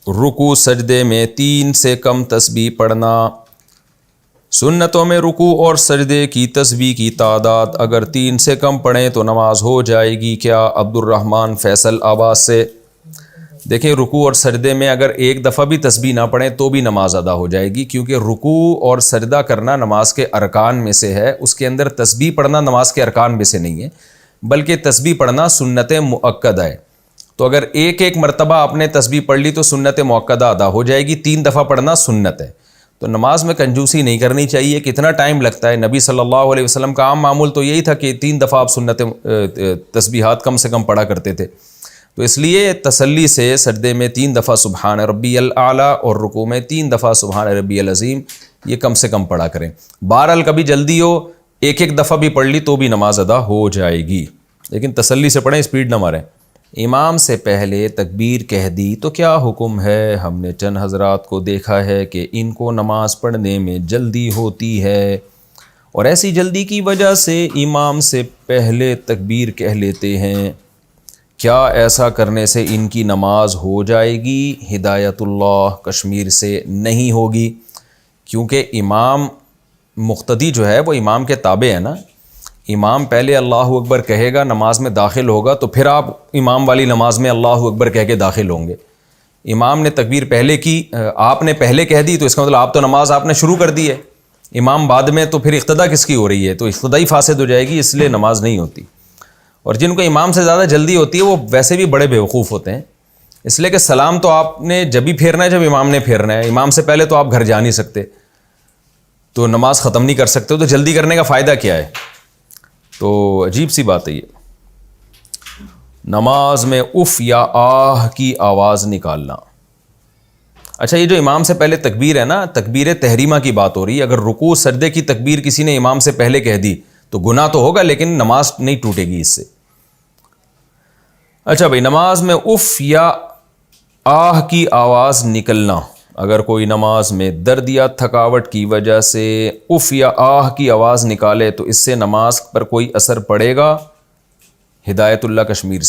رکوع سجدے میں 3 سے کم تسبیح پڑھنا۔ سنتوں میں رکوع اور سجدے کی تسبیح کی تعداد اگر 3 سے کم پڑھیں تو نماز ہو جائے گی کیا؟ عبد الرحمن فیصل آباد سے۔ دیکھیں رکوع اور سجدے میں اگر ایک دفعہ بھی تسبیح نہ پڑھیں تو بھی نماز ادا ہو جائے گی، کیونکہ رکوع اور سجدہ کرنا نماز کے ارکان میں سے ہے۔ اس کے اندر تسبیح پڑھنا نماز کے ارکان میں سے نہیں ہے، بلکہ تسبیح پڑھنا سنت مؤکدہ ہے۔ تو اگر ایک مرتبہ آپ نے تسبیح پڑھ لی تو سنت مؤکدہ ادا ہو جائے گی، 3 دفعہ پڑھنا سنت ہے۔ تو نماز میں کنجوسی نہیں کرنی چاہیے۔ کتنا ٹائم لگتا ہے؟ نبی صلی اللہ علیہ وسلم کا عام معمول تو یہی تھا کہ 3 دفعہ آپ سنت تسبیحات کم سے کم پڑھا کرتے تھے۔ تو اس لیے تسلی سے سجدے میں 3 دفعہ سبحان ربی الاعلیٰ اور رکوع میں 3 دفعہ سبحان ربی العظیم یہ کم سے کم پڑھا کریں۔ بہرحال کبھی جلدی ہو ایک دفعہ بھی پڑھ لی تو بھی نماز ادا ہو جائے گی، لیکن تسلی سے پڑھیں، اسپیڈ نہ ماریں۔ امام سے پہلے تکبیر کہہ دی تو کیا حکم ہے؟ ہم نے چند حضرات کو دیکھا ہے کہ ان کو نماز پڑھنے میں جلدی ہوتی ہے اور ایسی جلدی کی وجہ سے امام سے پہلے تکبیر کہہ لیتے ہیں، کیا ایسا کرنے سے ان کی نماز ہو جائے گی؟ ہدایت اللہ کشمیر سے نہیں ہوگی، کیونکہ امام مقتدی جو ہے وہ امام کے تابع ہے نا۔ امام پہلے اللہ اکبر کہے گا، نماز میں داخل ہوگا تو پھر آپ امام والی نماز میں اللہ اکبر کہہ کے داخل ہوں گے۔ امام نے تکبیر پہلے کی، آپ نے پہلے کہہ دی تو اس کا مطلب آپ تو نماز آپ نے شروع کر دی ہے، امام بعد میں، تو پھر اقتدا کس کی ہو رہی ہے؟ تو اقتدائی فاسد ہو جائے گی، اس لیے نماز نہیں ہوتی۔ اور جن کو امام سے زیادہ جلدی ہوتی ہے وہ ویسے بھی بڑے بیوقوف ہوتے ہیں، اس لیے کہ سلام تو آپ نے جب ہی پھیرنا ہے جب امام نے پھیرنا ہے، امام سے پہلے تو آپ گھر جا نہیں سکتے، تو نماز ختم نہیں کر سکتے، تو جلدی کرنے کا فائدہ کیا ہے؟ تو عجیب سی بات ہے یہ۔ نماز میں اف یا آہ کی آواز نکالنا۔ اچھا یہ جو امام سے پہلے تکبیر ہے نا، تکبیر تحریمہ کی بات ہو رہی ہے۔ اگر رکوع سجدے کی تکبیر کسی نے امام سے پہلے کہہ دی تو گناہ تو ہوگا، لیکن نماز نہیں ٹوٹے گی اس سے۔ اچھا بھائی، نماز میں اف یا آہ کی آواز نکلنا، اگر کوئی نماز میں درد یا تھکاوٹ کی وجہ سے اف یا آہ کی آواز نکالے تو اس سے نماز پر کوئی اثر پڑے گا؟ ہدایت اللہ کشمیر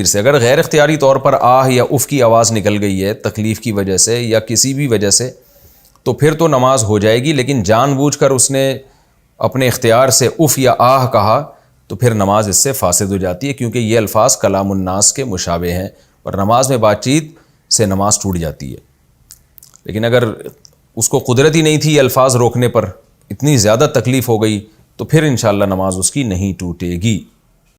سے۔ اگر غیر اختیاری طور پر آہ یا اف کی آواز نکل گئی ہے تکلیف کی وجہ سے یا کسی بھی وجہ سے تو پھر تو نماز ہو جائے گی، لیکن جان بوجھ کر اس نے اپنے اختیار سے اف یا آہ کہا تو پھر نماز اس سے فاسد ہو جاتی ہے، کیونکہ یہ الفاظ کلام الناس کے مشابہ ہیں اور نماز میں بات چیت سے نماز ٹوٹ جاتی ہے۔ لیکن اگر اس کو قدرت ہی نہیں تھی یہ الفاظ روکنے پر، اتنی زیادہ تکلیف ہو گئی تو پھر انشاءاللہ نماز اس کی نہیں ٹوٹے گی۔